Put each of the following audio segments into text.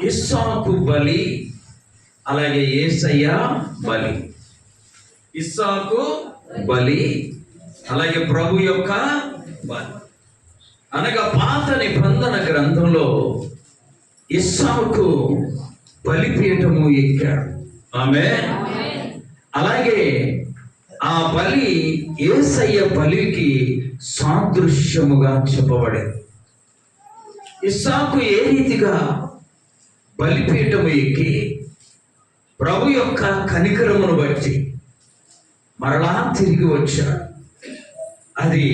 ఇస్సాకు బలి, అలాగే యేసయ్య బలి. ఇస్సాకు బలి, అలాగే ప్రభు యొక్క బలి. అనగా పాత నిబంధన గ్రంథంలో ఇస్సాకు బలిపీఠము ఎక్కాడు. ఆమేన్. అలాగే ఆ బలి యేసయ్య బలికి సాదృశ్యముగా చెప్పబడింది. ఇస్సాకు ఏ రీతిగా బలిపీఠము ఎక్కి ప్రభు యొక్క కనికరమును బట్టి మరలా తిరిగి వచ్చాడు. అది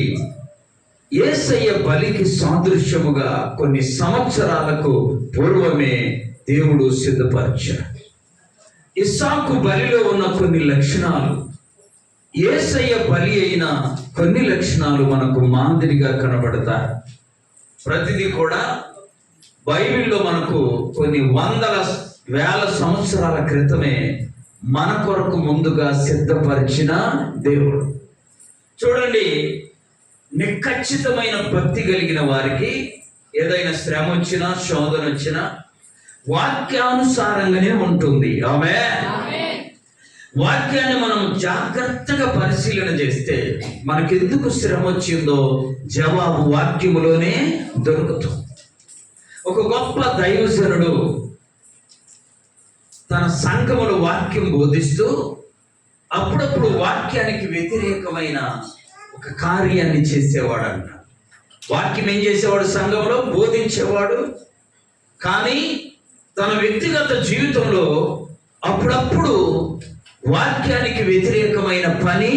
యేసయ్య బలికి సాదృశ్యముగా కొన్ని సంవత్సరాలకు పూర్వమే దేవుడు సిద్ధపరిచాడు. ఇస్సాకు బలిలో ఉన్న కొన్ని లక్షణాలు, యేసయ్య బలి అయిన కొన్ని లక్షణాలు మనకు మాదిరిగా కనబడతాయి. ప్రతిదీ కూడా బైబిల్లో మనకు కొన్ని వందల వేల సంవత్సరాల క్రితమే మన కొరకు ముందుగా సిద్ధపరిచిన దేవుడు. చూడండి, నిఖచ్చితమైన భక్తి కలిగిన వారికి ఏదైనా శ్రమ వచ్చినా శోధన వచ్చినా వాక్యానుసారంగానే ఉంటుంది. ఆమేన్. వాక్యాన్ని మనం జాగ్రత్తగా పరిశీలన చేస్తే మనకెందుకు శ్రమ వచ్చిందో జవాబు వాక్యములోనే దొరుకుతుంది. ఒక గొప్ప దైవజనుడు తన సంఘములో వాక్యం బోధిస్తూ అప్పుడప్పుడు వాక్యానికి వ్యతిరేకమైన ఒక కార్యాన్ని చేసేవాడంట. వాక్యం ఏం చేసేవాడు? సంఘంలో బోధించేవాడు. కానీ తన వ్యక్తిగత జీవితంలో అప్పుడప్పుడు వాక్యానికి వ్యతిరేకమైన పని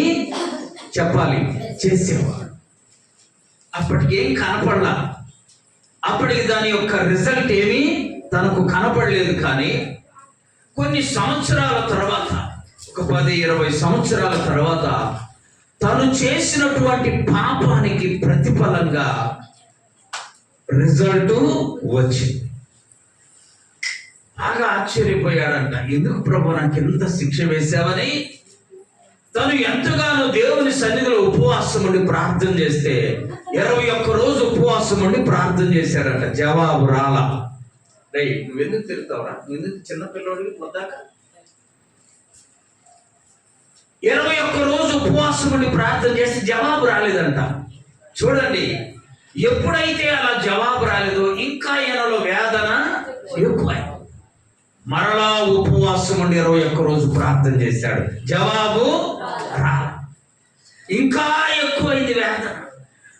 చెప్పాలి చేసేవాడు. అప్పటికి ఏం కనపడలా, అప్పటికి దాని యొక్క రిజల్ట్ ఏమీ తనకు కనపడలేదు. కానీ కొన్ని సంవత్సరాల తర్వాత, ఒక 10-20 సంవత్సరాల తర్వాత తను చేసినటువంటి పాపానికి ప్రతిఫలంగా రిజల్ట్ వచ్చింది. బాగా ఆశ్చర్యపోయాడంట. ఎందుకు ప్రభు నాకు ఎంత శిక్ష వేశావని. తను ఎంతగానో దేవుని సన్నిధిలో ఉపవాసం ఉండి ప్రార్థన చేస్తే 21 రోజు ఉపవాసం ఉండి ప్రార్థన చేశాడంట. జవాబు రాలా. నువ్వెందుకు తిరుగుతావురా, నువ్వెందుకు చిన్నపిల్లడికి పొద్దాక 21 రోజు ఉపవాసం ఉండి ప్రార్థన చేస్తే జవాబు రాలేదంట. చూడండి, ఎప్పుడైతే అలా జవాబు రాలేదో ఇంకా ఈయనలో వేదన ఎక్కువ. మరలా ఉపవాసం ఉండి 21 రోజు ప్రార్థన చేశాడు. జవాబు రా. ఇంకా ఎక్కువైంది వేదన.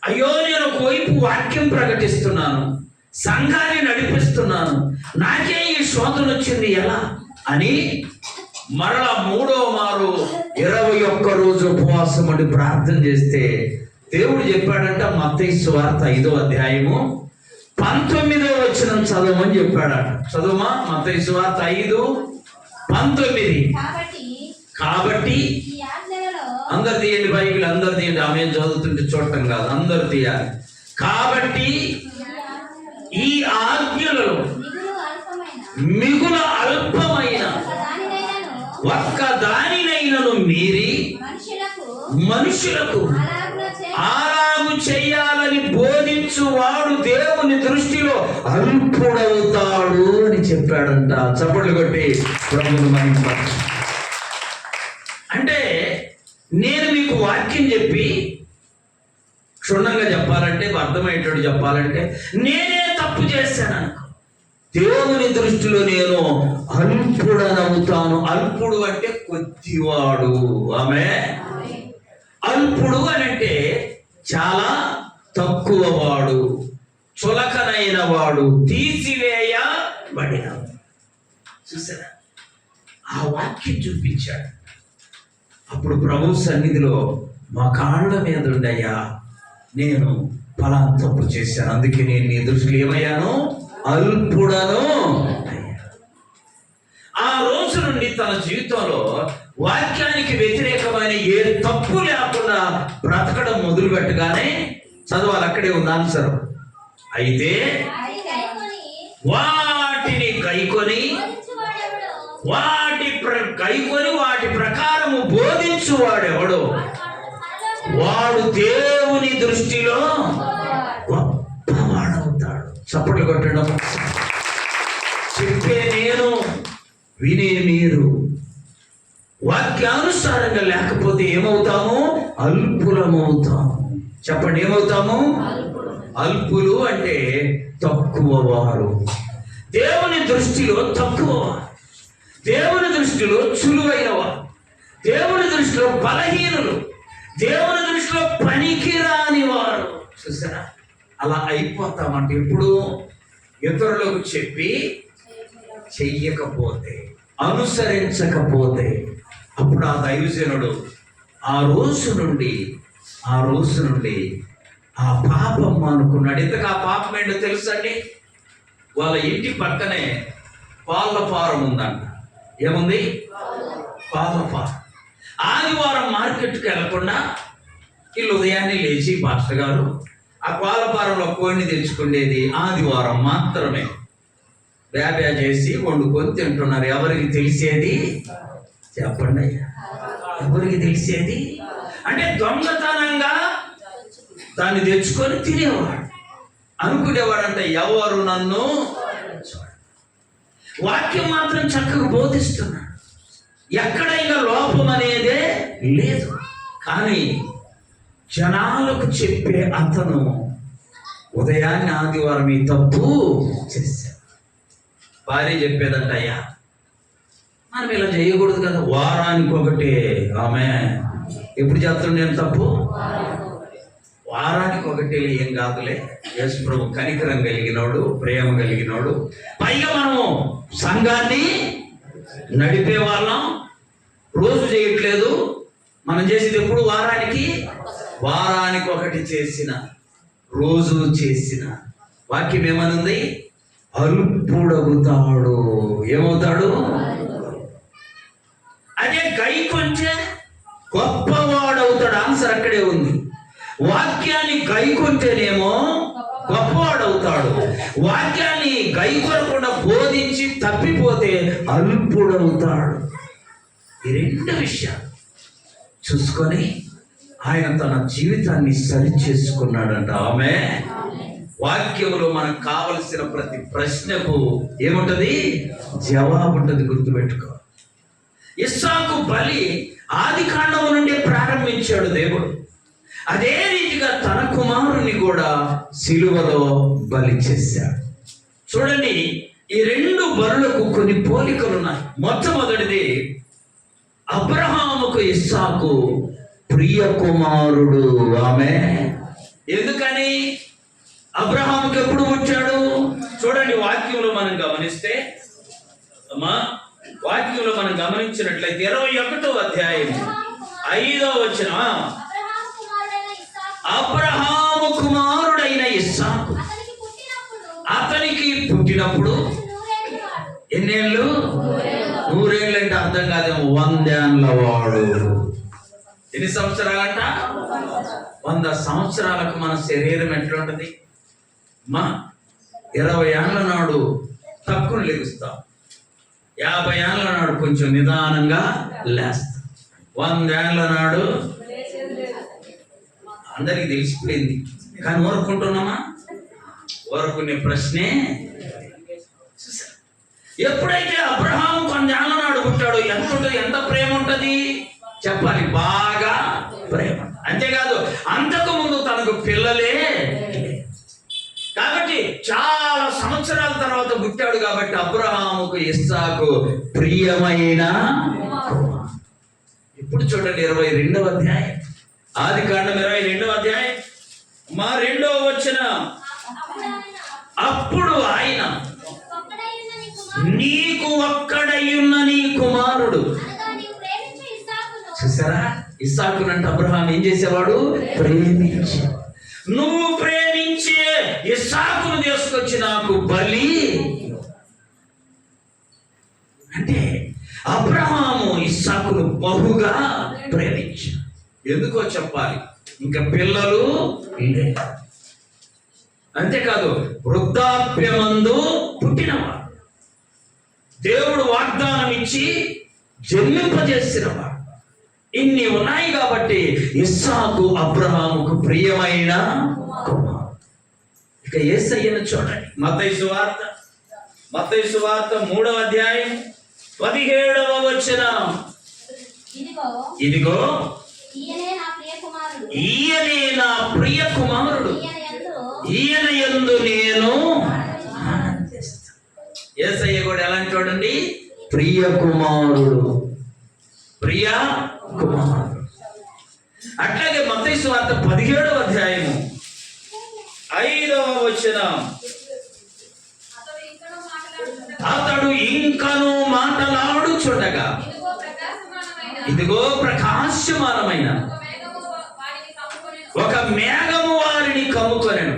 అయ్యో, నేను ఒకవైపు వాక్యం ప్రకటిస్తున్నాను, సంఘాన్ని నడిపిస్తున్నాను, నాకే ఈ శోధన వచ్చింది ఎలా అని మరలా 3వ మారు 21 రోజు ఉపవాసం ఉండి ప్రార్థన చేస్తే దేవుడు చెప్పాడంట, మత్తయి సువార్త 5వ అధ్యాయము 19వ వచనం చదవమని చెప్పాడట. చదువుమా, మత్తయి సువార్త 5:19. కాబట్టి అందరు తీయండి బైబిల్, అందరు తీయండి. ఆమె చదువుతుంటే చూడటం కాదు, అందరు తీయాలి. కాబట్టి ఈ ఆజ్ఞలలో మిగుల అల్పమైన ఒక్క దానినైనను మీరి మనుషులకు అలాగు చేయాలని బోధించువాడు దేవుని దృష్టిలో అల్పుడవుతాడు అని చెప్పాడంట. చప్పట్లు కొట్టి ప్రభువును మహిమపరచు. అంటే నేను మీకు వాక్యం చెప్పి క్షుణ్ణంగా చెప్పాలంటే, అర్థమయ్యేటట్టు చెప్పాలంటే, నేనే తప్పు చేశాను, దేవుని దృష్టిలో నేను అల్పుడనవుతాను. అల్పుడు అంటే కొద్దివాడు. ఆమె అల్పుడు అని అంటే చాలా తక్కువ వాడు, చులకనైన వాడు, తీసివేయబడిన. చూసారా, ఆ వాక్యం చూపించాడు. అప్పుడు ప్రభు సన్నిధిలో మా కాళ్ళ మీద ఉండయ్యా, నేను ఫలానా తప్పు చేశాను, అందుకే నేను నీ దృష్టిలో ఏమయ్యాను? అల్పుడను. ఆ రోజు నుండి తన జీవితంలో వాక్యానికి వ్యతిరేకమైన ఏ తప్పు లేకుండా బ్రతకడం మొదలు పెట్టగానే, చదవాలి, అక్కడే ఉంది ఆన్సర్. అయితే వాటిని గైకొని వాటి ప్రకారము బోధించువాడెవడో వాడు దేవుని దృష్టిలో గొప్పవాడవుతాడు. చప్పట్లు కొట్టడం చెప్పే నేను, వినే మీరు. వాక్యానుసారంగా లేకపోతే ఏమవుతాము? అల్పులమవుతాము. చెప్పండి, ఏమవుతాము? అల్పులు అంటే తక్కువ వారు, దేవుని దృష్టిలో తక్కువ వారు, దేవుని దృష్టిలో చులువైన వారు, దేవుని దృష్టిలో బలహీనులు, దేవుని దృష్టిలో పనికిరాని వారు. చూసారా? అలా అయిపోతామంటే ఎప్పుడు ఇతరులకు చెప్పి చెయ్యకపోతే, అనుసరించకపోతే, అప్పుడు ఆ దైవజనుడు ఆ రోజు నుండి ఆ పాపం అనుకున్నాడు. ఇంతకు ఆ పాపం ఏంటో తెలుసండి? వాళ్ళ ఇంటి పక్కనే పాల ఫారం ఉందంట. ఏముంది? పాల ఫారం. ఆదివారం మార్కెట్కి వెళ్లకుండా వీళ్ళు ఉదయాన్నే లేచి పాస్టర్ గారు ఆ పాల ఫారంలో కోడిని తెచ్చుకునేది ఆదివారం మాత్రమే. బ్యాబ్యా చేసి వండుకొని తింటున్నారు. ఎవరికి తెలిసేది? చెప్పండి అయ్యా, ఎవరికి తెలిసేది? అంటే దొంగతనంగా దాన్ని తెచ్చుకొని తినేవాడు. అనుకునేవాడంట, ఎవరు నన్ను. వాక్యం మాత్రం చక్కగా బోధిస్తున్నాడు, ఎక్కడైనా లోపం అనేదే లేదు. కానీ జనాలకు చెప్పే అతను ఉదయాన్నే ఆదివారం ఈ తప్పు చేశాడు. భార్య చెప్పేదంట, అయ్యా మనం ఇలా చేయకూడదు కదా, వారానికి ఒకటి. ఆమె ఎప్పుడు చేస్తాడు నేను తప్పు? వారానికి ఒకటి. ఏం కాదులే, యేసు ప్రభు కనికరం కలిగినోడు, ప్రేమ కలిగినోడు. పైగా మనము సంఘాన్ని నడిపే వాళ్ళం, రోజు చేయట్లేదు. మనం చేసేది ఎప్పుడు? వారానికి ఒకటి చేసిన, రోజు చేసిన. వాక్యం ఏమనుంది? అల్పుడవుతాడు. ఏమవుతాడు? అదే గైకొంటే గొప్పవాడవుతాడు. ఆన్సర్ అక్కడే ఉంది. వాక్యాన్ని గైకొంటేనేమో గొప్పవాడవుతాడు, వాక్యాన్ని గైకొనకుండా బోధించి తప్పిపోతే అల్పుడవుతాడు. ఈ రెండు విషయాలు చూసుకొని ఆయన తన జీవితాన్ని సరి చేసుకున్నాడంట. ఆమె వాక్యంలో మనకు కావలసిన ప్రతి ప్రశ్నకు ఏముంటది? జవాబు ఉంటుంది. గుర్తుపెట్టుకో. ఇస్సాకు బలి ఆది కాండం నుండి ప్రారంభించాడు దేవుడు. అదే రీతిగా తన కుమారుని కూడా సిలువలో బలి చేశాడు. చూడండి, ఈ రెండు బలులకు కొన్ని పోలికలు ఉన్నాయి. మొట్టమొదటిది, అబ్రహాముకు ఇస్సాకు ప్రియ కుమారుడు. ఆమె ఎందుకని? అబ్రహాముకు ఎప్పుడు పుట్టాడు? చూడండి, వాక్యంలో మనం గమనిస్తే, వాక్యంలో మనం గమనించినట్లయితే 21వ అధ్యాయం 5వ వచనం, అబ్రహాము కుమారుడైన ఇస్సాకు అతనికి పుట్టినప్పుడు ఎన్నేళ్ళు? 100 ఏళ్ళు అంటే అర్థం కాదేమో, 100 ఏళ్ళ వాడు. ఎన్ని సంవత్సరాలంట? 100 సంవత్సరాలకు మన శరీరం ఎట్లుంటది? 20 ఏళ్ళ నాడు తక్కువ లెగుస్తాం, 50 ఏళ్ళ నాడు కొంచెం నిదానంగా లేస్తాం, 100 ఏళ్ళ నాడు అందరికి తెలిసిపోయింది. కానీ ఊరుకుంటున్నామా? ఊరుకునే ప్రశ్నే. ఎప్పుడైతే అబ్రహాము 100 ఏళ్ళ నాడు పుట్టాడో ఎంత ఉంటుంది? ఎంత ప్రేమ ఉంటుంది చెప్పాలి? బాగా ప్రేమ. అంతేకాదు, అంతకు ముందు తనకు పిల్లలే. కాబట్టి చాలా సంవత్సరాల తర్వాత పుట్టాడు. కాబట్టి అబ్రహాముకు ఇస్సాకు ప్రియమైన. ఇప్పుడు చూడండి 22వ అధ్యాయం, ఆది కాండం 22వ అధ్యాయం 2వ వచనం. అప్పుడు ఆయన, నీకు ఒక్కడయ్యున్న నీ కుమారుడు. చూసారా? ఇస్సాకునంటే అబ్రహాం ఏం చేసేవాడు? ప్రేమించి. నువ్వు ప్రేమించే ఇస్సాకును తీసుకొచ్చి నాకు బలి. అంటే అబ్రహాము ఇస్సాకును బహుగా ప్రేమించాడు. ఎందుకో చెప్పాలి, ఇంకా పిల్లలు లేదు. అంతేకాదు, వృద్ధాప్యమందు పుట్టినవాడు, దేవుడు వాగ్దానం ఇచ్చి జన్మింపజేసినవాడు. ఇన్ని ఉన్నాయి కాబట్టి ఇస్సాకు అబ్రహాముకు ప్రియమైన కుమారుడు. ఇక యేసయ్యను చూడండి, మత్తయి సువార్త మత్తయి సువార్త 3వ అధ్యాయం 17వ వచనం. ఇదిగో ఈయనే నా ప్రియ కుమారుడు, ఈయన యందు నేను ఆనందిస్తాను. యేసయ్య కూడా ఎలాంటి వాడండి? ప్రియ కుమారుడు, ప్రియ కుమారుడు. అట్లాగే మత్తయి సువార్త 17వ అధ్యాయము 5వ వచనం. అతడు ఇంకను మాటలాడుచుండగా ఇదిగో ప్రకాశమానమైన ఒక మేఘము వారిని కమ్ముకొనెను.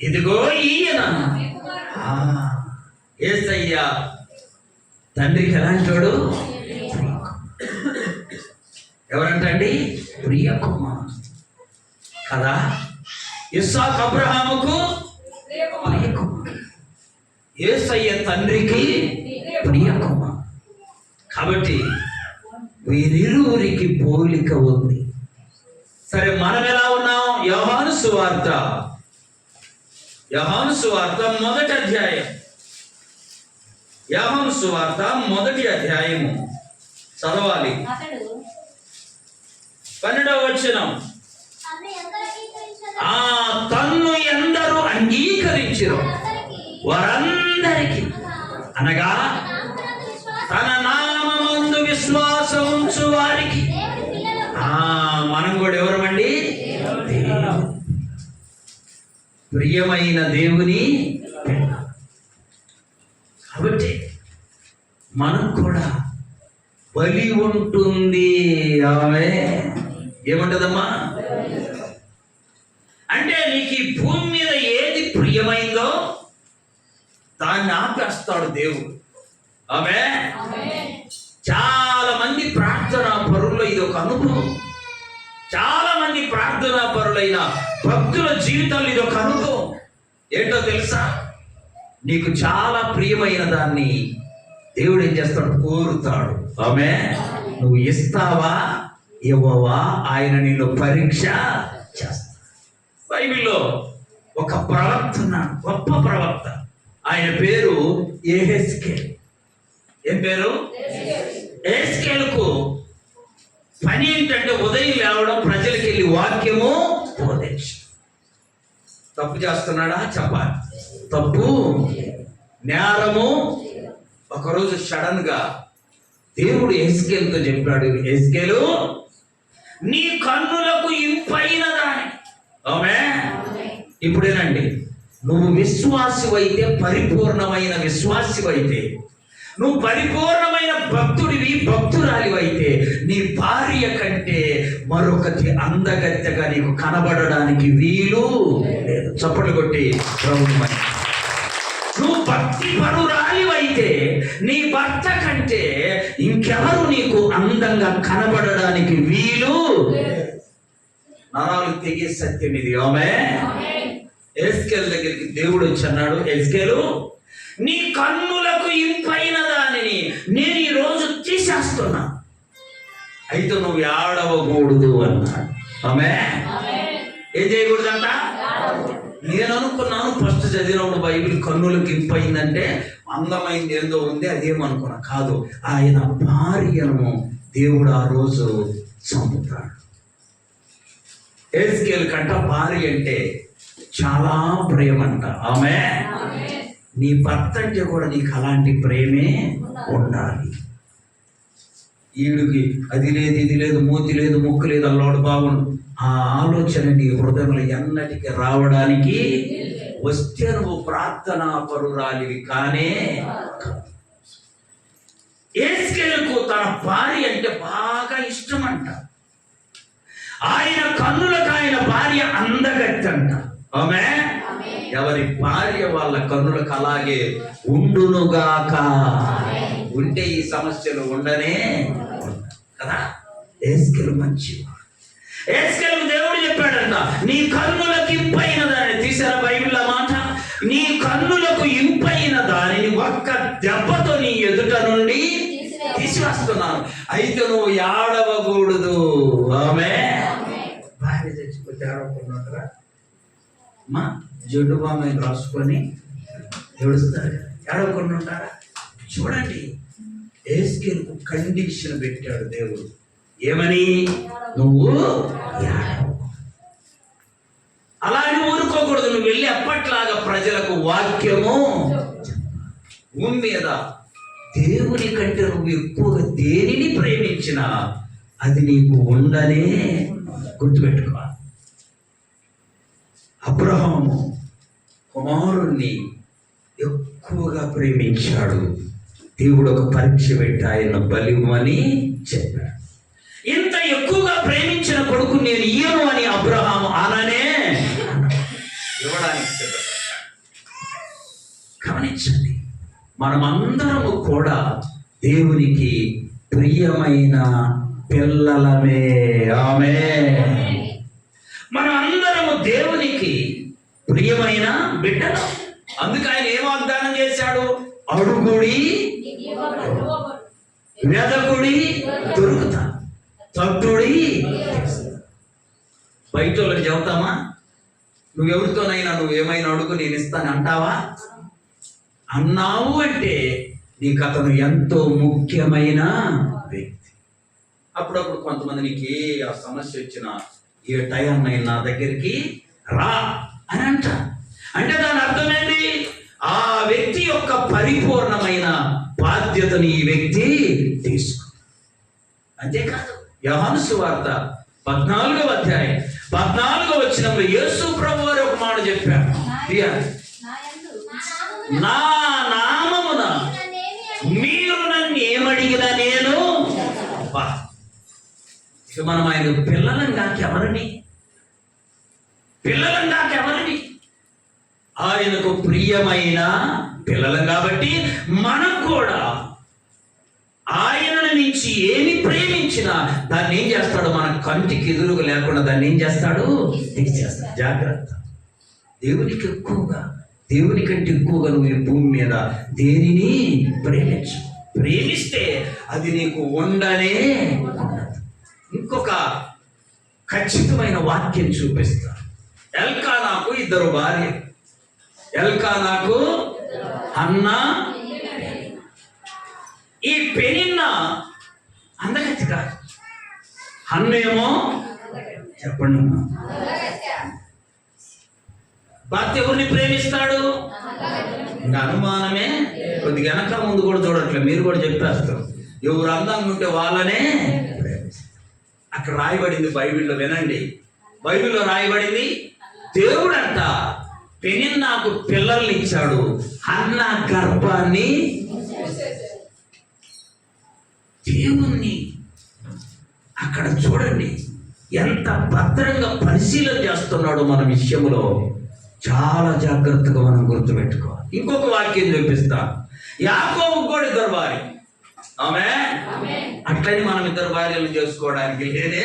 ఇదిగో ఈయన. యేసయ్య తండ్రికి ఎలాంటోడు? ఎవరంటండి? ప్రియ కుమారుడు కదా. ఇస్సాకు అబ్రహాముకు ప్రియ కుమారుడు, యేసయ్య తండ్రికి ప్రియ కుమారుడు. కాబట్టి వీరిరువురికి పోలిక ఉంది. సరే, మనం ఎలా ఉన్నాం? యోహాను సువార్త 1వ అధ్యాయం, యోహాను సువార్త 1వ అధ్యాయము చదవాలి. 12వ వచనం. తన్ను ఎందరూ అంగీకరించిరో వారందరికీ, అనగా తన నామమందు విశ్వాసం ఉంచు వారికి. మనం కూడా ఎవరమండి? ప్రియమైన దేవుని. కాబట్టి మనం కూడా బలి ఉంటుంది. ఆమె ఏమంటదమ్మా అంటే, నీకు ఈ భూమి మీద ఏది ప్రియమైందో దాన్ని ఆపేస్తాడు దేవుడు. ఆమె చాలా మంది ప్రార్థనా పరుల్లో ఇది ఒక అనుభవం. చాలా మంది ప్రార్థనా పరులైన భక్తుల జీవితంలో ఇది ఒక అనుభవం. ఏంటో తెలుసా? నీకు చాలా ప్రియమైన దాన్ని దేవుడు ఏం చేస్తాడు? కోరుతాడు. ఆమె నువ్వు ఇస్తావా ఇవ్వవా ఆయన నిన్ను పరీక్ష చేస్తాడు. బైబిల్లో ఒక ప్రవక్త ఉన్నాడు, గొప్ప ప్రవక్త. ఆయన పేరు యెహెజ్కేలు. ఏం పేరు? యెహెజ్కేలుకు పని ఏంటంటే ఉదయం లేవడం, ప్రజలకి వెళ్ళి వాక్యము బోధించడం. తప్పు చేస్తున్నాడా? చెప్పాలి. తప్పు, నేరము. ఒకరోజు సడన్ గా దేవుడు యెహెజ్కేలుతో చెప్పాడు, యెహెజ్కేలు నీ కన్నులకు ఇంపైన దాని. ఆమె ఇప్పుడేనండి, నువ్వు విశ్వాసివైతే, పరిపూర్ణమైన విశ్వాసివైతే, నువ్వు పరిపూర్ణమైన భక్తుడివి, భక్తురాలివైతే, నీ భార్య కంటే మరొకటి అందగత్తెగా నీకు కనబడడానికి వీలు లేదు. చప్పట్లు కొట్టి ప్రభుత్వం. నువ్వు భక్తి పరురాలివైతే నీ భర్త కంటే ఇంకెవరు నీకు అందంగా కనబడడానికి వీలు. నరాలు తెగే సత్యం ఇది. ఆమె యెహెజ్కేలు దగ్గరికి దేవుడు వచ్చి అన్నాడు, యెహెజ్కేలు నీ కన్నులకు ఇంపైన దానిని నేను ఈ రోజు తీసేస్తున్నా, అయితే నువ్వు ఏడవకూడదు అన్నాడు. ఆమె ఏం చేయకూడదంట? నేను అనుకున్నాను ఫస్ట్ చదివినప్పుడు బైబిల్ కన్నులకు ఇంపైందంటే అందమైంది ఏదో ఉంది, అదేమనుకున్నా. కాదు, ఆయన భార్యను దేవుడు ఆ రోజు చంపుతాడు. యెహెజ్కేలు కంట భార్య అంటే చాలా ప్రేమంట. ఆమె నీ భర్త అంటే కూడా నీకు అలాంటి ప్రేమే ఉండాలి. ఈవిడికి అది లేదు, ఇది లేదు, మూతి లేదు, ముక్కు లేదు, అల్లోడు బాగుండు, ఆ ఆలోచన నీ హృదయంలో ఎన్నటికి రావడానికి వస్తే నువ్వు ప్రార్థనా పరురాలివి కానే. యెహెజ్కేలుకు తన భార్య అంటే బాగా ఇష్టం అంట. ఆయన కన్నులకు ఆయన భార్య అందగత్తంట. ఆమె ఎవరి భార్య వాళ్ళ కన్నులకు అలాగే ఉండునుగాక. ఉంటే ఈ సమస్యలు ఉండనే కదా. యెహెజ్కేలు మంచివాడు. యెహెజ్కేలుకు దేవుడు చెప్పాడంట, నీ కన్నులకు ఇంపైన దాన్ని. తీసారా బైబిల్లో మాట? నీ కన్నులకు ఇంపైన దానిని ఒక్క దెబ్బతో నీ ఎదుట నుండి తీసివేస్తున్నాను, అయితే నువ్వు ఏడవకూడదు. ఆమె భార్య చచ్చిపోతే ఏడవకున్నట్టుగా మా జడ్డు బామ్మ రాసుకొని ఏడుస్తారు. ఏడవకుండా ఉంటారా? చూడండి, ఎస్కేల్కు కండిషన్ పెట్టాడు దేవుడు. ఏమని? నువ్వు ఏడవు. అలా అని ఊరుకోకూడదు. నువ్వు వెళ్ళి అప్పట్లాగా ప్రజలకు వాక్యము. భూమి మీద దేవుని కంటే నువ్వు ఎక్కువగా దేనిని ప్రేమించినా అది నీకు ఉండనే గుర్తుపెట్టుకో. అబ్రహాము కుమారుణ్ణి ఎక్కువగా ప్రేమించాడు. దేవుడు ఒక పరీక్ష పెట్టి ఆయన బలివ్వని చెప్పాడు. ఇంత ఎక్కువగా ప్రేమించిన కొడుకు నేను ఇయ్యను అని అబ్రహాము అననే ఇవ్వడానికి సిద్ధపడ్డాడు. గమనించండి, మనమందరము కూడా దేవునికి ప్రియమైన పిల్లలమే. ఆమేన్. మనం అందరము దేవునికి ప్రియమైన బిడ్డలు. అందుకు ఆయన ఏం వాగ్దానం చేశాడు? అడుగుడి, వెదకుడి దొరుకుతా, తట్టుడి. బయట వాళ్ళకి చెబుతామా? నువ్వెవరితోనైనా నువ్వేమైనా అడుగు నేను ఇస్తాను అంటావా? అన్నావు అంటే నీకు అతను ఎంతో ముఖ్యమైన వ్యక్తి. అప్పుడప్పుడు కొంతమంది నీకు ఆ సమస్య వచ్చినా ఏ టైంనైనా నా దగ్గరికి రా అని అంటే దాని అర్థమేంటి? ఆ వ్యక్తి యొక్క పరిపూర్ణమైన బాధ్యతని ఈ వ్యక్తి తీసుకో. అంతేకాదు, యోహాను సువార్త 14వ అధ్యాయం 14వ వచనంలో యేసు ప్రభు వారు ఒక మాట చెప్పారు. నా నామమున మీరు నన్ను ఏమడిగినా నేను. ఇక మనం ఆయన పిల్లలం కాకెవరని? పిల్లలం కాకెవరని? ఆయనకు ప్రియమైన పిల్లలం కాబట్టి మనం కూడా ఆయనను నుంచి ఏమి ప్రేమించినా దాన్ని ఏం చేస్తాడు? మన కంటికి ఎదురుగా లేకుండా దాన్ని ఏం చేస్తాడు? తీసేస్తాడు. జాగ్రత్త. దేవునికి ఎక్కువగా, దేవుని కంటే ఎక్కువగా నువ్వు ఈ భూమి మీద దేనిని ప్రేమించు. ప్రేమిస్తే అది నీకు ఉండనే ఉండదు. ఇంకొక ఖచ్చితమైన వాక్యం చూపిస్తా. ఎల్కానాకు 2 భార్యలు. ఎల్కానాకు హన్నా. ఈ పెనిన్న అందగత్తి కాదు. హన్నేమో చెప్పండి, భర్త ఎవరిని ప్రేమిస్తాడు? ఇంకా అనుమానమే. కొద్దిగా వెనక ముందు కూడా చూడట్లేదు, మీరు కూడా చెప్పేస్తారు. ఎవరు అందంగా ఉంటే వాళ్ళనే ప్రేమిస్తారు. అక్కడ రాయబడింది బైబిల్లో, వినండి. బైబిల్లో రాయబడింది, దేవుడంట పెనిన్నాకు పిల్లల్ని ఇచ్చాడు, హన్నా గర్భాన్ని. దేవుణ్ణి అక్కడ చూడండి ఎంత భద్రంగా పరిశీలన చేస్తున్నాడు మన విషయంలో. చాలా జాగ్రత్తగా మనం గుర్తుపెట్టుకోవాలి. ఇంకొక వాక్యం చూపిస్తా. యాకోబు కూడా 2 భార్యలు. ఆమె అట్లని మనం 2 భార్యలు చేసుకోవడానికి లేదే.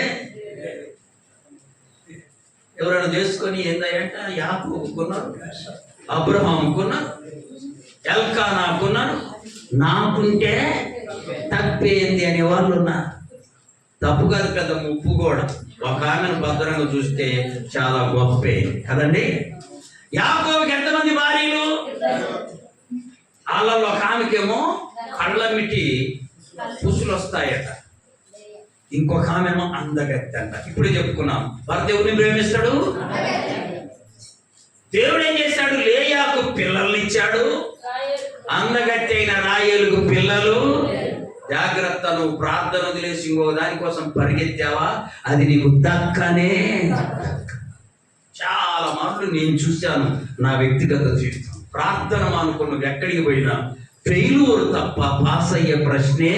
ఎవరైనా చేసుకొని ఏందంట? యాకోబు కొన్నారు, అబ్రహాము కొన్నారు, ఎల్కానా కొన్నారు. నాకుంటే తప్పేంది అనే వాళ్ళు ఉన్నారు. తప్పు కాదు, పెద్ద ముప్పు కూడా. ఒక ఆమెను భద్రంగా చూస్తే చాలా గొప్పే కదండి. యాకోబుకి ఎంతమంది భార్యలు? వాళ్ళలో ఒక ఆమెకేమో కళ్ళమిటి పుసులు వస్తాయట, ఇంకొక ఆమెమో అందగత్తి అంట. ఇప్పుడే చెప్పుకున్నాం. భర్త ఎవరిని ప్రేమిస్తాడు? దేవుడు ఏం చేశాడు? లేయాకు పిల్లల్ని ఇచ్చాడు, అందగత్తి అయిన రాయేలుకు పిల్లలు. జాగ్రత్త, నువ్వు ప్రార్థన వదిలేసి ఇంకో దానికోసం పరిగెత్తావా అది నీకు దక్కనే. చాలా మార్లు నేను చూశాను నా వ్యక్తిగత జీవితం. ప్రార్థన మానుకున్న ఎక్కడికి పోయినా ఫెయిల్యూర్ తప్ప పాస్ అయ్యే ప్రశ్నే.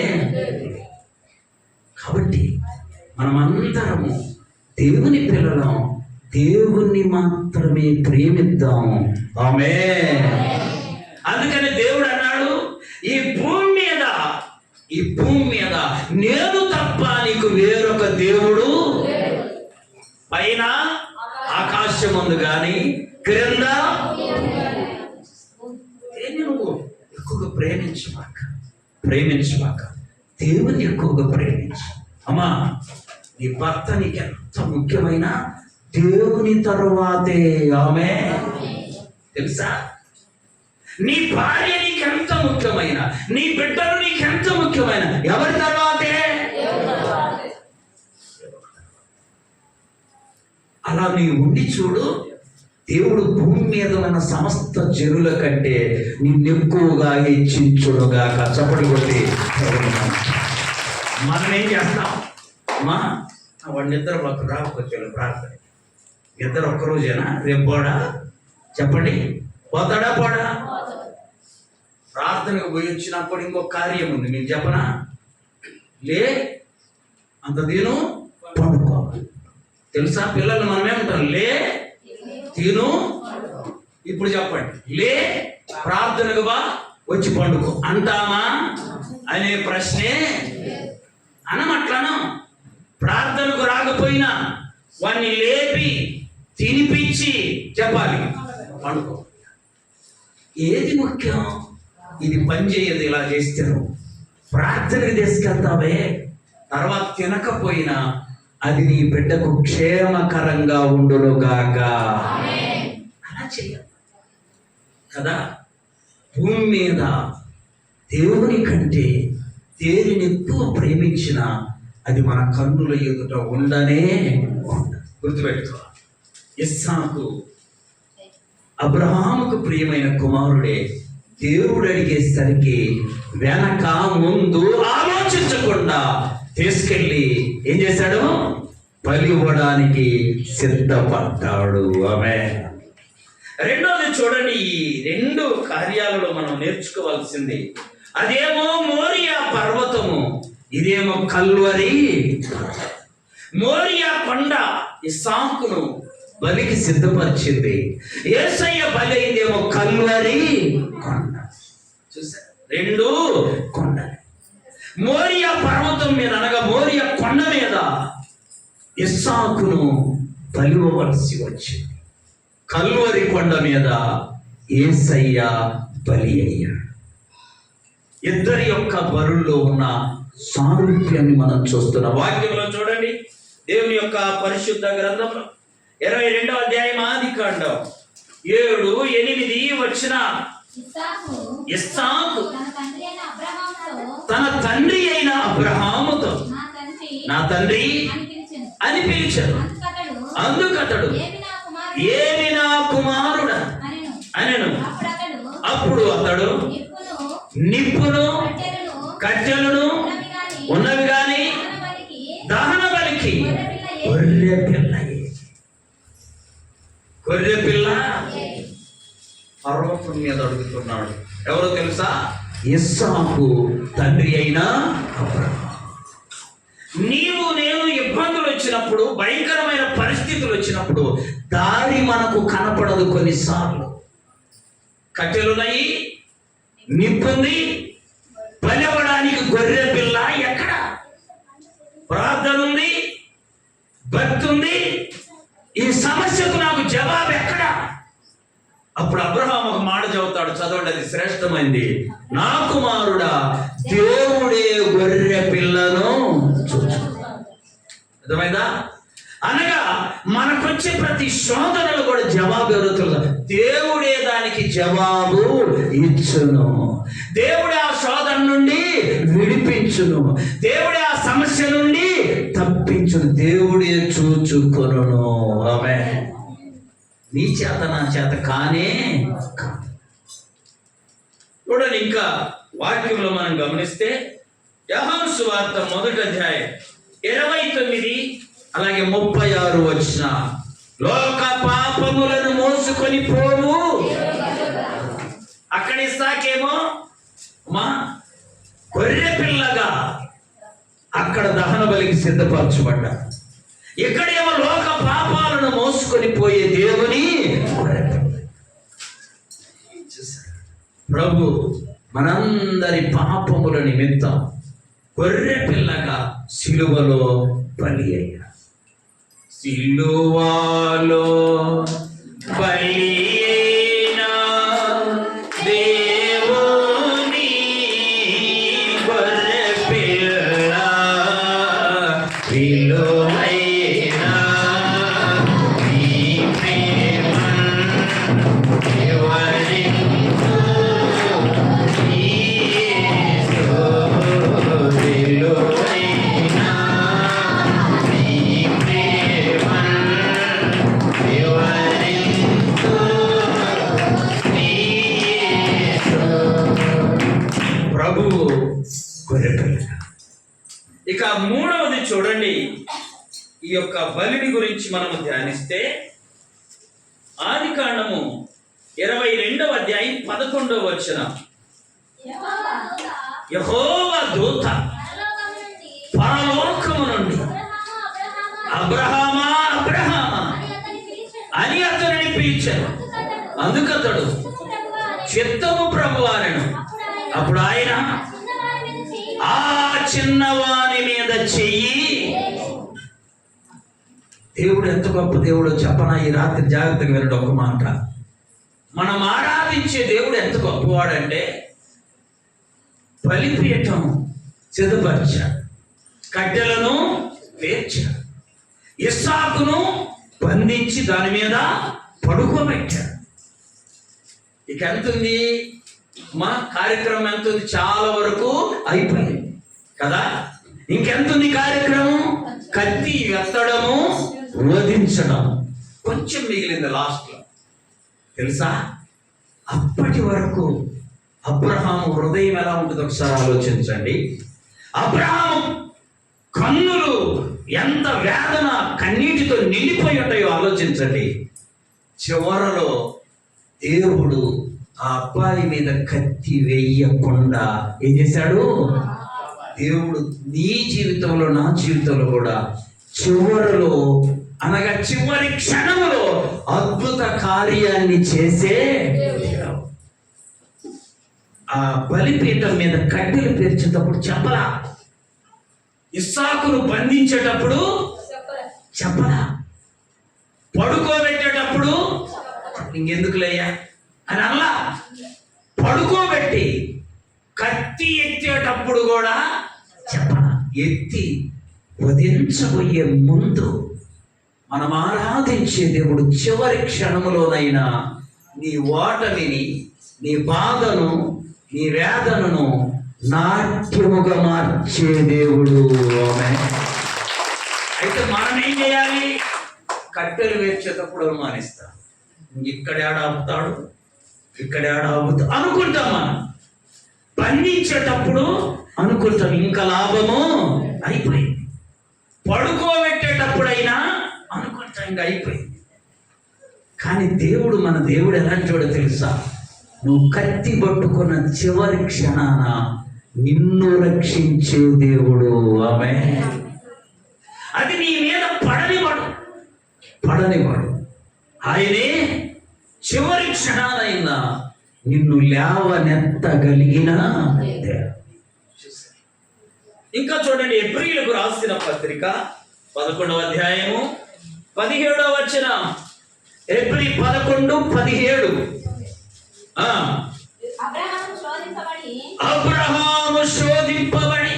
కాబట్టి మనమందరము దేవుని పిల్లలం, దేవుణ్ణి మాత్రమే ప్రేమిద్దాము. ఆమేన్. అందుకని దేవుడు అన్నాడు, ఈ భూమి మీద నేను తప్ప నీకు వేరొక దేవుడు పైన ఆకాశమందు గాని క్రింద. నువ్వు ఎక్కువగా ప్రేమించువాక దేవుని ఎక్కువగా ప్రేమించు. అమ్మా, నీ భర్త నీకు ఎంత ముఖ్యమైన దేవుని తరువాతే. ఆమె తెలుసా? నీ భార్య నీకెంత ముఖ్యమైన, నీ బిడ్డలు నీకెంత ముఖ్యమైన, ఎవరి తర్వాతే? అలా నీ ఉండి చూడు, దేవుడు భూమి మీద ఉన్న సమస్త జనుల కంటే నిన్నెక్కువగా హెచ్చించుడుగా. కష్టపడి కొట్టి మనం ఏం చేస్తాం? అమ్మా వాడినిద్దరు మాకు రాకపోతే ప్రార్థన, ఇద్దరు ఒక్కరోజేనా? రేపు పోడా? చెప్పండి, పోతాడా పోడా? ప్రార్థనకు పోయి వచ్చినప్పుడు ఇంకొక కార్యం ఉంది, మీకు చెప్పనా? లే అంత తిను పండుకో. తెలుసా పిల్లలు మనమేమంటాం? లే తిను. ఇప్పుడు చెప్పండి, లే ప్రార్థనకు బా వచ్చి పండుకో అంటామా అనే ప్రశ్నే అనమట్లాను. ప్రార్థనకు రాకపోయినా వాడిని లేపి తినిపించి చెప్పాలి పండుకో. ఏది ముఖ్యం? ఇది పని చేయదు. ఇలా చేస్తే ప్రార్థనకి తీసుకెళ్తావే, తర్వాత తినకపోయినా అది నీ బిడ్డకు క్షేమకరంగా ఉండునుగాక. అలా చేయాలి కదా. భూమి మీద దేవుని కంటే దేనిని ఎక్కువ ప్రేమించిన అది మన కన్నుల ఎదుట ఉండనే ఉండదు. గుర్తుపెట్టుకో, ఇస్సాకు అబ్రహాముకు ప్రియమైన కుమారుడే. దేవుడు అడిగేసరికి వెనక ముందు ఆలోచించకుండా తీసుకెళ్ళి ఏం చేశాడు? బలి ఇవ్వడానికి సిద్ధపడ్డాడు. ఆమె రెండోది చూడండి, ఈ రెండు కార్యాలలో మనం నేర్చుకోవాల్సింది, అదేమో మోరియా పర్వతము, ఇదేమో కల్వరి. మోరియా కొండ ఇస్సాకును బలికి సిద్ధపరిచింది, యేసయ్య బలి అయిందేమో కల్వరి కొండ. చూసారు, రెండు కొండ. మోరియా పర్వతం మీద అనగా మోరియా కొండ మీద ఇస్సాకును బలివ్వవలసి వచ్చింది. కల్వరి కొండ మీద యేసయ్య బలి అయ్యాడు. ఇద్దరి యొక్క బరుల్లో ఉన్న సారూప్యాన్ని మనం చూస్తున్న వాక్యంలో చూడండి. దేవుని యొక్క పరిశుద్ధ గ్రంథంలో 22వ అధ్యాయం ఆదికాండం 7-8 వచ్చిన ఇస్సాకు తన తండ్రి అయిన అబ్రహాముతో నా తండ్రి అని పిలిచాడు. అందుకతడు ఏమి నా కుమారుడా అనెను. అప్పుడు అతడు నిప్పును కట్టెలను ఉన్నవి గాని దహన బలికి గొర్రె పిల్ల పర్వతం మీద అడుగుతున్నాడు. ఎవరో తెలుసా? ఇస్సాకు తండ్రి అయిన అబ్రహాము. నీవు నేను ఇబ్బందులు వచ్చినప్పుడు, భయంకరమైన పరిస్థితులు వచ్చినప్పుడు దారి మనకు కనపడదు. కొన్నిసార్లు కట్టెలున్నాయి, నిప్పుంది, బలివ్వడానికి గొర్రె పిల్ల ఎక్కడ? ప్రార్థన ఉంది, భక్తి ఉంది, ఈ సమస్యకు నాకు జవాబు ఎక్కడ? అప్పుడు అబ్రహాము ఒక మాట చెబుతాడు, చదవండి, అది శ్రేష్టమైంది. నా కుమారుడా, దేవుడే గొర్రె పిల్లను చూచు. అర్థమైందా? అనగా మనకొచ్చే ప్రతి శోధనలు కూడా జవాబు ఎవరో తెలుసా? దేవుడే దానికి జవాబు ఇచ్చును. దేవుడే ఆ శోధన నుండి విడిపించును. దేవుడే ఆ సమస్య నుండి తప్పించును. దేవుడే చూచుకొనును. ఆమేన్. నీ చేత నా చేత కానే కాదు. చూడండి, ఇంకా వాక్యంలో మనం గమనిస్తే యోహాను సువార్త 1వ అధ్యాయం 29 అలాగే 36 వచ్చిన, లోక పాపములను మోసుకొని పోవు. అక్కడ ఇస్సాకేమో మా గొర్రె పిల్లగా అక్కడ దహన బలికి సిద్ధపరచబడ్డా. ఇక్కడేమో లోక పాపాలను మోసుకొని పోయే దేవుని ప్రభు మనందరి పాపముల నిమిత్తం గొర్రె పిల్లగా సిలువలో బలి అయ్యాడు. సిలువలో బలి అయిన దేవుని గొర్రె పిల్ల, విలువైన నీ ప్రేమ వివరించు ప్రభువు గొర్రెపిల్ల. ఇక మూడవది చూడండి, ఈ యొక్క బలిని గురించి మనము ధ్యానిస్తే ఆదికాండము 22వ అధ్యాయం 11వ వచనం. యెహోవా దూత పరలోకము నుండి అబ్రహామా అబ్రహామా అని అతనిని పిలిచాడు. అందుకతడు చిత్తము ప్రభువానెను. అప్పుడు ఆయన ఆ చిన్నవాని మీద చెయ్యి. దేవుడు ఎంత గొప్ప దేవుడో చెప్పనా? ఈ రాత్రి జాగ్రత్తగా వినడం ఒక మాట. మనం ఆరాధించే దేవుడు ఎంత గొప్పవాడంటే బలిపీఠం సిద్ధపరిచాడు, కట్టెలను పేర్చాడు, ఇస్సాకును బంధించి దాని మీద పడుకోబెట్టాడు. ఇక ఎంతుంది మా కార్యక్రమం? ఎంతుంది? చాలా వరకు అయిపోయింది కదా. ఇంకెంతుంది కార్యక్రమం? కత్తి ఎత్తడము, వధించడం కొంచెం మిగిలింది లాస్ట్లో. తెలుసా, అప్పటి వరకు అబ్రహాము హృదయం ఎలా ఉంటుంది ఒకసారి ఆలోచించండి. అబ్రహాము కన్నులు ఎంత వేదన కన్నీటితో నిండిపోయి ఉంటాయో ఆలోచించండి. చివరలో దేవుడు ఆ అబ్బాయి మీద కత్తి వేయకుండా ఏం చేశాడు? దేవుడు నీ జీవితంలో నా జీవితంలో కూడా చివరిలో అనగా చివరి క్షణంలో అద్భుత కార్యాన్ని చేసే ఆ బలిపీఠం మీద కట్టెలు పేర్చేటప్పుడు చెప్పలా, ఇస్సాకును బంధించేటప్పుడు చెప్పలా, పడుకోబెట్టేటప్పుడు ఇంకెందుకులేయ్యా అని అలా పడుకోబెట్టి కత్తి ఎత్తేటప్పుడు కూడా చెప్పలా. ఎత్తి వధించబోయే ముందు మనం ఆరాధించే దేవుడు చివరి క్షణములోనైనా నీ ఓటమిని, నీ బాధను, నీ వేదనను నాట్యముగా మార్చే దేవుడు. అయితే మనం ఏం చేయాలి? కట్టెలు వేర్చేటప్పుడు అనుమానిస్తాం. ఇక్కడ ఆపుతాడు, ఇక్కడ ఆపుతాడు అనుకుంటాం. మనం బంధించేటప్పుడు అనుకుంటాం ఇంకా లాభము అయిపోయింది. పడుకోబెట్టేటప్పుడైనా అనుకుంటాం ఇంకా అయిపోయింది. కానీ దేవుడు, మన దేవుడు ఎలాంటి వాడో తెలుసా? నువ్వు కత్తి పట్టుకున్న చివరి క్షణాన నిన్ను రక్షించే దేవుడు. ఆమేన్. అది నీ మీద పడనివాడు ఆయనే. చివరి క్షణాలైనా నిన్ను లేవనెత్తగలిగిన. ఇంకా చూడండి, హెబ్రీయులకు రాసిన పత్రిక 11వ అధ్యాయము 17వ వచనం. హెబ్రీ 11:17. అబ్రహాము శోధింపబడి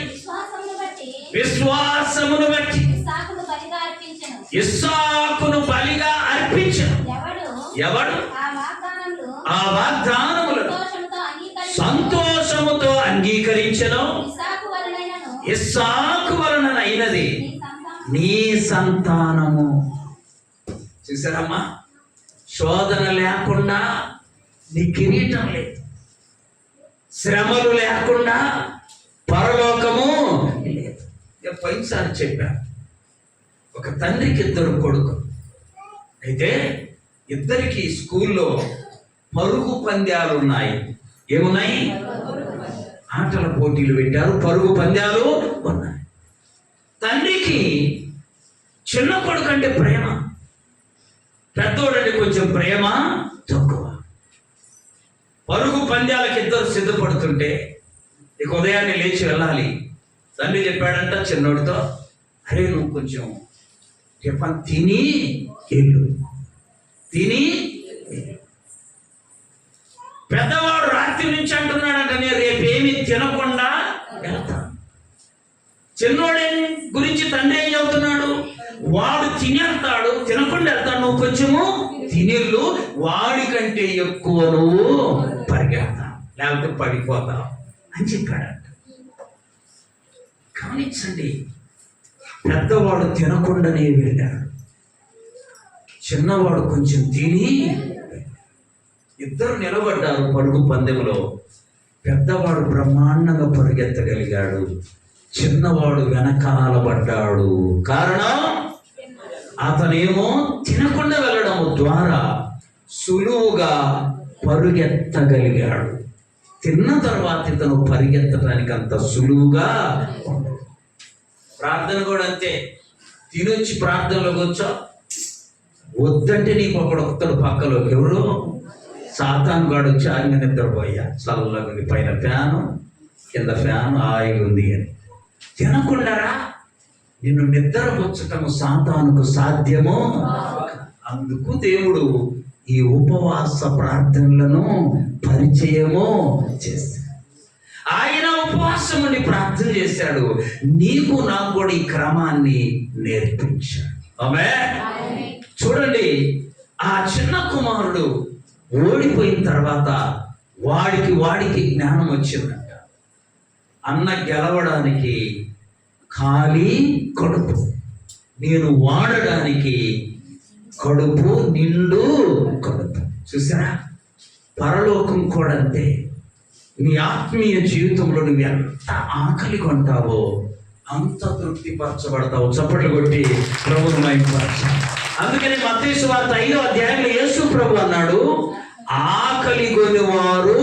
విశ్వాసమును బట్టి ఇస్సాకును బలిగా అర్పించెను. ఎవడు ఆ వాగ్దానములను సంతోషముతో అంగీకరించెను, ఇస్సాకు వలనైనది నీ సంతానము. చూసారమ్మా, శోధన లేకుండా నీ కిరీటం లేదు, శ్రమలు లేకుండా పరలోకము లేదు. పోయినసారి చెప్పా, ఒక తండ్రికి 2 కొడుకు. అయితే ఇద్దరికి స్కూల్లో పరుగు పంద్యాలు ఉన్నాయి. ఏమున్నాయి? ఆటల పోటీలు పెట్టారు, పరుగు పంద్యాలు ఉన్నాయి. తండ్రికి చిన్న కొడుకు అంటే ప్రేమ, పెద్దోడంటే కొంచెం ప్రేమ తక్కువ. పరుగు పంద్యాలకు ఇద్దరు సిద్ధపడుతుంటే ఇక ఉదయాన్నే లేచి వెళ్ళాలి. తండ్రి చెప్పాడంట చిన్నోడితో, అరే నువ్వు కొంచెం టిఫన్ తిని వెళ్ళు, తిని. పెద్దవాడు రాత్రి నుంచి అంటున్నాడంట, నేను రేపేమి తినకుండా వెళ్తాను. చిన్నోడే గురించి తండ్రి ఏం చెబుతున్నాడు? వాడు తినేస్తాడు, తినకుండా వెళ్తాడు, నువ్వు కొంచెము తినేళ్ళు, వాడికంటే ఎక్కువ నువ్వు పరిగెడతావు, లేకపోతే పడిపోతావు అని చెప్పాడంట. గమనించండి, పెద్దవాడు తినకుండానే వెళ్ళాడు, చిన్నవాడు కొంచెం తిని. ఇద్దరు నిలబడ్డారు పరుగు పందెంలో. పెద్దవాడు బ్రహ్మాండంగా పరిగెత్తగలిగాడు, చిన్నవాడు వెనకాల పడ్డాడు. కారణం అతనేమో తినకుండా వెళ్ళడం ద్వారా సులువుగా పరుగెత్తగలిగాడు. తిన్న తర్వాత ఇతను పరిగెత్తడానికి అంత సులువుగా ఉండదు. ప్రార్థన కూడా అంతే. తినొచ్చి ప్రార్థనలో కూర్చో, వద్దంటే నీకు ఒకడు పక్కలోకి ఎవరు సాతాను గాడు వచ్చి ఆయన నిద్రపోయా, చల్లగా ఉంది, పైన ఫ్యాను కింద ఫ్యాను హాయిగా ఉంది అని. తినకుండారా నిన్ను నిద్రపుచ్చటము సాతానుకు సాధ్యమో. అందుకు దేవుడు ఈ ఉపవాస ప్రార్థనలను పరిచయము చేశాడు. ఆయన ఉపవాసం ఉండి ప్రార్థన చేశాడు. నీకు నాకు కూడా ఈ క్రమాన్ని నేర్పించాడు. ఆమేన్. చూడండి, ఆ చిన్న కుమారుడు ఓడిపోయిన తర్వాత వాడికి జ్ఞానం వచ్చిందంట. అన్న గెలవడానికి ఖాళీ కడుపు, నేను వాడడానికి కడుపు నిండు కడుపు. చూసారా, పరలోకం కూడా అంతే. నీ ఆత్మీయ జీవితంలో నువ్వు ఎంత ఆకలి కొంటావో అంత తృప్తిపరచబడతావు. చప్పట్లు కొట్టి ప్రభువును మహిమపరచాలి. అందుకని మత్తయి సువార్త 5వ అధ్యాయంలో యేసు ప్రభు అన్నాడు, ఆకలి కొనివారు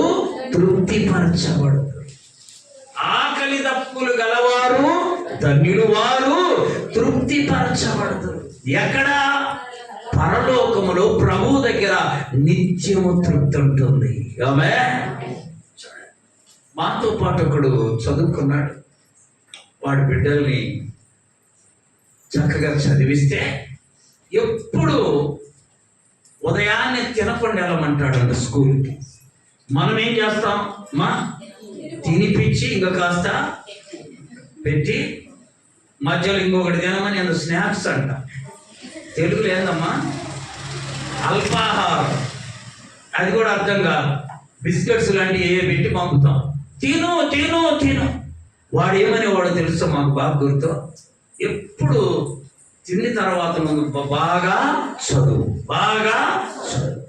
తృప్తిపరచబడతారు, ఆకలి దప్పులు గలవారు ధన్యులు, వారు తృప్తిపరచబడతారు. ఎక్కడ? పరలోకములో ప్రభు దగ్గర నిత్యము తృప్తి ఉంటుంది. ఆమేన్. మాతో పాటు ఒకడు చదువుకున్నాడు. వాడి బిడ్డల్ని చక్కగా చదివిస్తే ఎప్పుడు ఉదయాన్నే తినకుండా వెళ్ళమంటాడంట స్కూల్కి. మనం ఏం చేస్తాం? తినిపించి ఇంకా కాస్త పెట్టి మధ్యలో ఇంకొకటి తినమని అందులో స్నాక్స్ అంట. తెలుగులో ఏందమ్మా? అల్పాహారం. అది కూడా అర్థం కాదు. బిస్కెట్స్ లాంటివి ఏ పెట్టి పంపుతాం. తిను తిను తిను. వాడు ఏమనేవాడో తెలుసు, మాకు బాగా గుర్తు. ఎప్పుడు తిన్న తర్వాత నువ్వు బాగా చదువు, బాగా చదువు.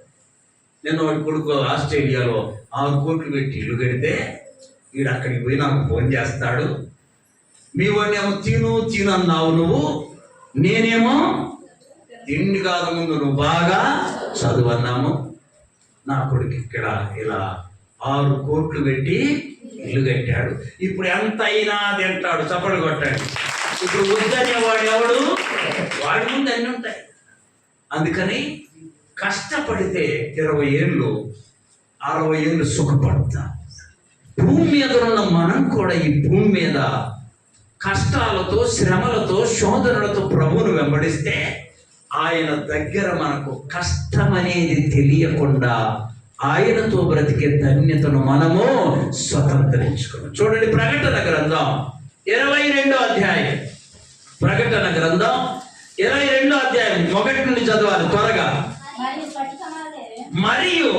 నేను వాడి కొడుకు ఆస్ట్రేలియాలో 6 కోట్లు పెట్టి ఇల్లు కడితే వీడు అక్కడికి పోయి నాకు ఫోన్ చేస్తాడు. మీ వాడినేమో తిను తిను అన్నావు నువ్వు, నేనేమో తిండి కాదు ముందు నువ్వు బాగా చదువు అన్నాము. నా కొడుకు ఇక్కడ ఇలా 6 కోట్లు పెట్టి ఇల్లు కట్టాడు. ఇప్పుడు ఎంత అయినా తింటాడు, చప్పట్లు కొట్టాడు. ఇప్పుడు వద్దనేవాడు ఎవడు? వాడి ముందు అన్నీ ఉంటాయి. అందుకని కష్టపడితే 20 ఏళ్ళు 60 ఏళ్ళు సుఖపడతా. భూమి మీద ఉన్న మనం కూడా ఈ భూమి మీద కష్టాలతో, శ్రమలతో, శోధనలతో ప్రభువును వెంబడిస్తే ఆయన దగ్గర మనకు కష్టం అనేది తెలియకుండా ఆయనతో బ్రతికే ధన్యతను మనము స్వతంత్రించుకున్నాం. చూడండి, ప్రకటన గ్రంథం 22వ అధ్యాయం. ప్రకటన గ్రంథం 22వ అధ్యాయం 1 నుండి చదవాలి త్వరగా. మరియు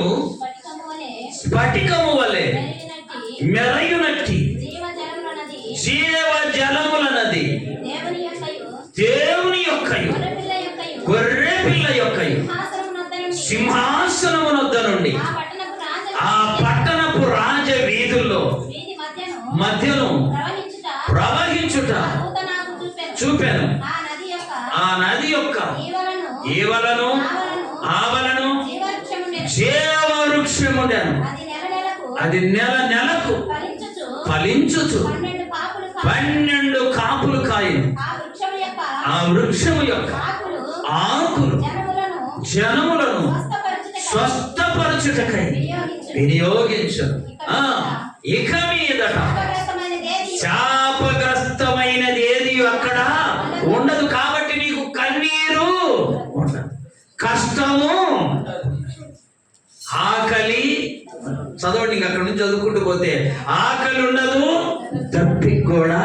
స్ఫటికము వలె మెరయునట్టి జీవ జలముల నది, దేవుని యొక్కయు గొర్రె పిల్ల యొక్కయు సింహాసనమునొద్ద నుండి ఆ పట్టణపు రాజ వీధుల్లో మధ్యను ప్రవహించుట చూపాను. ఆ నది యొక్క ఈవలను ఆవలను జీవవృక్షముండెను. అది నెల నెలకు ఫలించుచు 12 కాపులు కాయను. ఆ వృక్షము యొక్క ఆకులు జనములను స్వస్థపరచుటకై వినియోగించను. ఇక మీదట శాపగ్రస్తమైనది ఏది అక్కడ ఉండదు. కాబట్టి నీకు కన్నీరు ఉండదు, కష్టము, ఆకలి. చదవండి, ఇంక అక్కడ నుంచి చదువుకుంటూ పోతే ఆకలి ఉండదు, దప్పిక కూడా.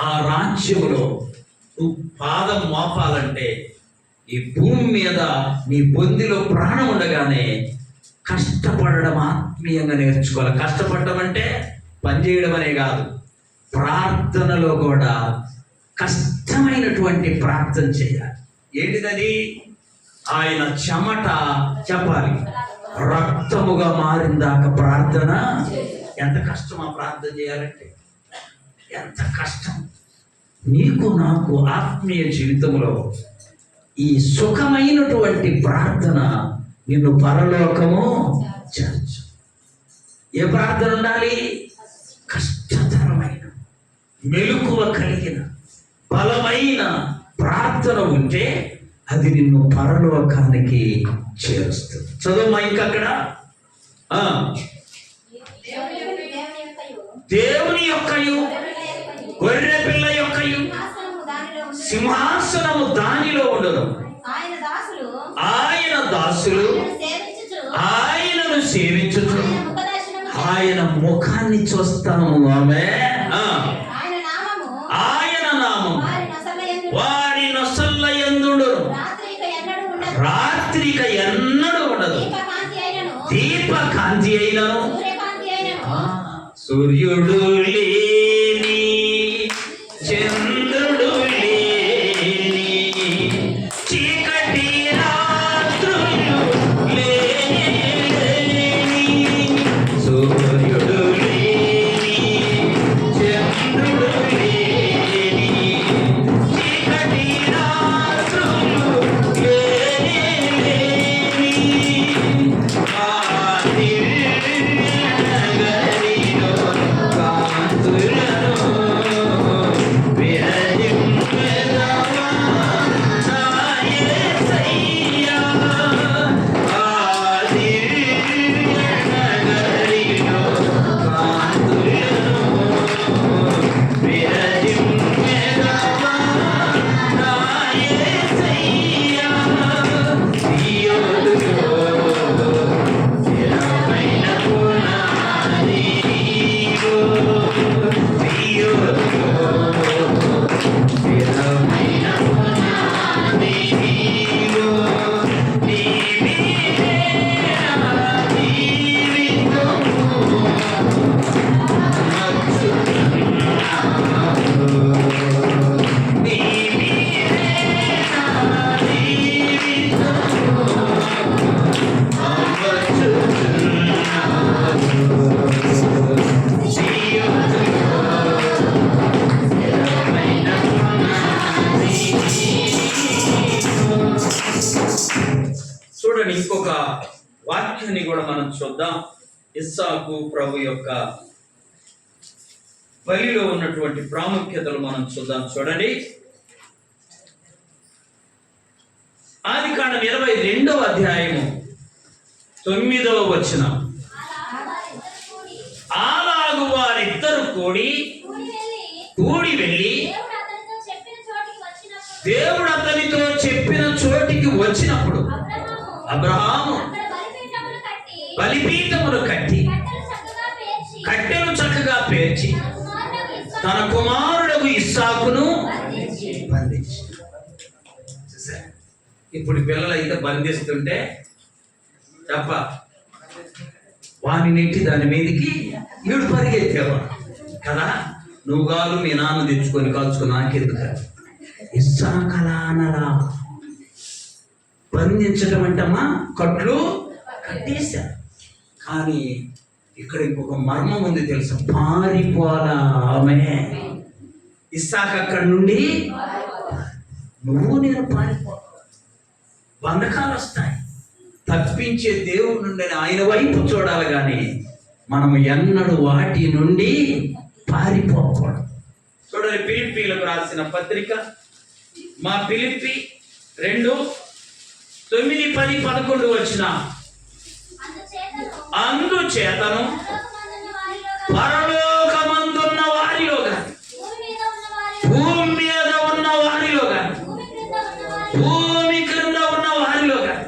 ఆ రాజ్యములో నువ్వు పాదం మోపాలంటే ఈ భూమి మీద నీ బొందిలో ప్రాణం ఉండగానే కష్టపడడం ఆత్మీయంగా నేర్చుకోవాలి. కష్టపడడం అంటే పనిచేయడం అనే కాదు, ప్రార్థనలో కూడా కష్టమైనటువంటి ప్రార్థన చేయాలి. ఏంటిదది? ఆయన చెమట చెప్పాలి, రక్తముగా మారిందాక ప్రార్థన. ఎంత కష్టం ఆ ప్రార్థన చేయాలంటే, ఎంత కష్టం. నీకు నాకు ఆత్మీయ జీవితంలో ఈ సుఖమైనటువంటి ప్రార్థన నిన్ను పరలోకము చేర్చు. ఏ ప్రార్థన ఉండాలి? కష్టతరమైన, మెలకువ కలిగిన, బలమైన ప్రార్థన ఉంటే అది నిన్ను పరలోకానికి చేరుస్తుంది. చదువు ఇంకా అక్కడ దేవుని యొక్కయు గొర్రె పిల్ల యొక్కయు సింహాసనము దానిలో ఉండదు. ఆయన దాసులు ఆయనను సేవించుచు ఆయన ముఖాన్ని చూస్తాము. ఆమె ఆయన నామం వారి నొసల్ల యందుండు, రాత్రిక ఎన్నడూ ఉండదు. దీపకాంతి అయినను సూర్యుడు లేని, చంద్రుడు లేని, చీకటి రాత్రులు లేని, సూర్యుడు లేని, చంద్రుడు లేని, చీకటి రాత్రులు లేని, చూడండి. ఇంకొక వాక్యాన్ని కూడా మనం చూద్దాం. ఇస్సాకు ప్రభు యొక్క బలిలో ఉన్నటువంటి ప్రాముఖ్యతలు మనం చూద్దాం. చూడండి, ఆదికాండం 22వ అధ్యాయము 9వ వచనం. అలాగు వారిద్దరు కూడి వెళ్ళి దేవుడు అతనితో చెప్పిన చోటికి వచ్చినప్పుడు అబ్రహాము బలిపీఠమును కట్టి కట్టెలు చక్కగా పేర్చి తన కుమారుడు ఇస్సాకును బంధించి. ఇప్పుడు పిల్లలు అయితే బంధిస్తుంటే తప్ప వాని నెట్టి దాని మీదకి ఈడు పరిగెత్తేవాడు కదా. నువ్వు కాదు మీ నాన్న తెచ్చుకొని కాల్చుకుని నాకెందుకు. ఇస్సాకలానలా బంధించడం అంటమ్మా కట్లు కట్టేశారు. కానీ ఇక్కడ ఇంకొక మర్మం ఉంది తెలుసా? పారిపోలా ఆమె. ఇస్సాకు అక్కడి నుండి నువ్వు నేను పారిపో. బంధకాలు వస్తాయి, తప్పించే దేవుడి నుండి ఆయన వైపు చూడాలి, కానీ మనం ఎన్నడూ వాటి నుండి పారిపోకూడదు. చూడండి, ఫిలిప్పీలకు రాసిన పత్రిక, మా ఫిలిప్పి 2 9, 10, 11 వచ్చిన. అందుచేతను పరలోకమందున్న వారిలో గాని, భూమి మీద ఉన్న వారిలో గాని, భూమి క్రింద ఉన్న వారిలో గాని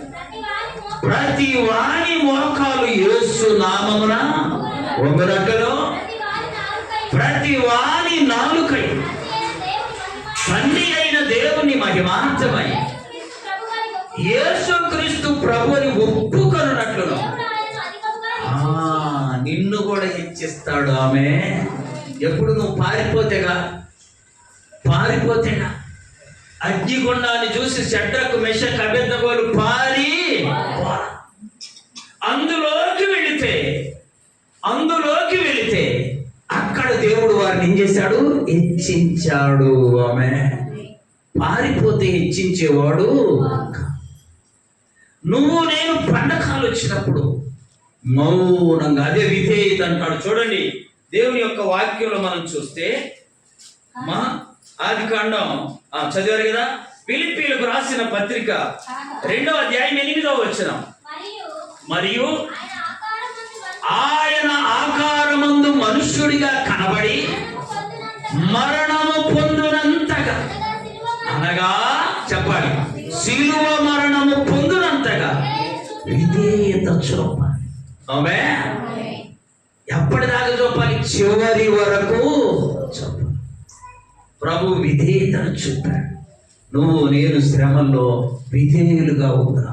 ప్రతి వాని మోకాలు యేసు నామమున వంగునకలో, ప్రతి వాని నాలుకై తండ్రి అయిన దేవుని మహిమార్థమై యేసుక్రీస్తు ప్రభుని ఒప్పుకొనున్నట్లును నిన్ను కూడా హెచ్చిస్తాడు. ఆమె ఎప్పుడు నువ్వు పారిపోతేగా అగ్నిగుండాన్ని చూసి షడ్రకు మెషకు అబేద్నెగోలు అందులోకి వెళితే అక్కడ దేవుడు వారిని ఏం చేశాడు? హెచ్చించాడు. ఆమె పారిపోతే హెచ్చించేవాడు. నువ్వు నేను పండకాలు వచ్చినప్పుడు మౌనంగా, అదే విధేయత అంటాడు. చూడండి, దేవుని యొక్క వాక్యంలో మనం చూస్తే మా ఆదికాండం చదివారు కదా, ఫిలిప్పీలకు రాసిన పత్రిక 2వ అధ్యాయం 8వ వచనం. మరియు ఆయన ఆకారమందు మనుష్యుడిగా కనబడి మరణము పొందునంతగా, అనగా చెప్పాలి, శిలువ మరణము పొందునంతగా విధేయత చూపాలి. ఆమె ఎప్పటిదాకా చూపాలి? చివరి వరకు చూపాలి. ప్రభు విధేయతను చూపాడు. నువ్వు నేను శ్రమల్లో విధేయులుగా ఉందా,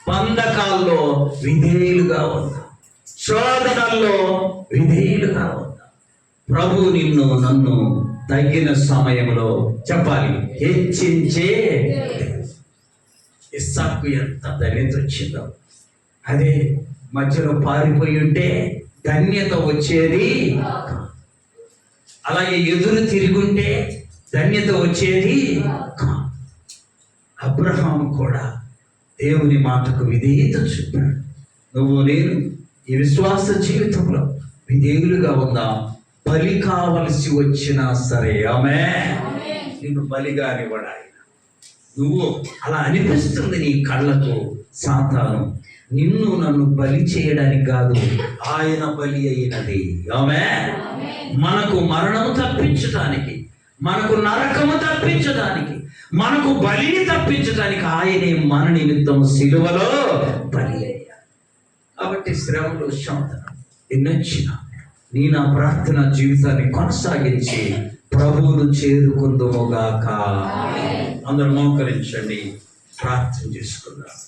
బంధకాల్లో విధేయులుగా ఉందా, శోధనల్లో విధేయులుగా ఉందా? ప్రభు నిన్ను నన్ను తగిన సమయంలో చెప్పాలి హెచ్చించే. ఇస్సాకు ఎంత ధన్యత వచ్చిందో, అదే మధ్యలో పారిపోయి ఉంటే ధన్యత వచ్చేది. అలాగే ఎదురు తిరుగుంటే ధన్యత వచ్చేది. అబ్రహాం కూడా దేవుని మాటకు విధేయత చూపాడు. నువ్వు నేను ఈ విశ్వాస జీవితంలో విధేయులుగా ఉందా? బలి కావలసి వచ్చినా సరే ఆమె నిన్ను బలిగానివ్వడు ఆయన. నువ్వు అలా అనిపిస్తుంది నీ కళ్ళకు, సాతాను నిన్ను నన్ను బలి చేయడానికి కాదు, ఆయన బలి అయినది. ఆమె మనకు మరణము తప్పించడానికి, మనకు నరకము తప్పించడానికి, మనకు బలిని తప్పించడానికి ఆయనే మన నిమిత్తం సిలువలో బలి అయ్యాడు. కాబట్టి శ్రమలు, శోధన ఎన్నొచ్చిన నీ నా ప్రార్థన జీవితాన్ని కొనసాగించి ప్రభువును చేరుకుందుముగాక. అందరూ మోకరించండి, ప్రార్థన చేసుకుందాం.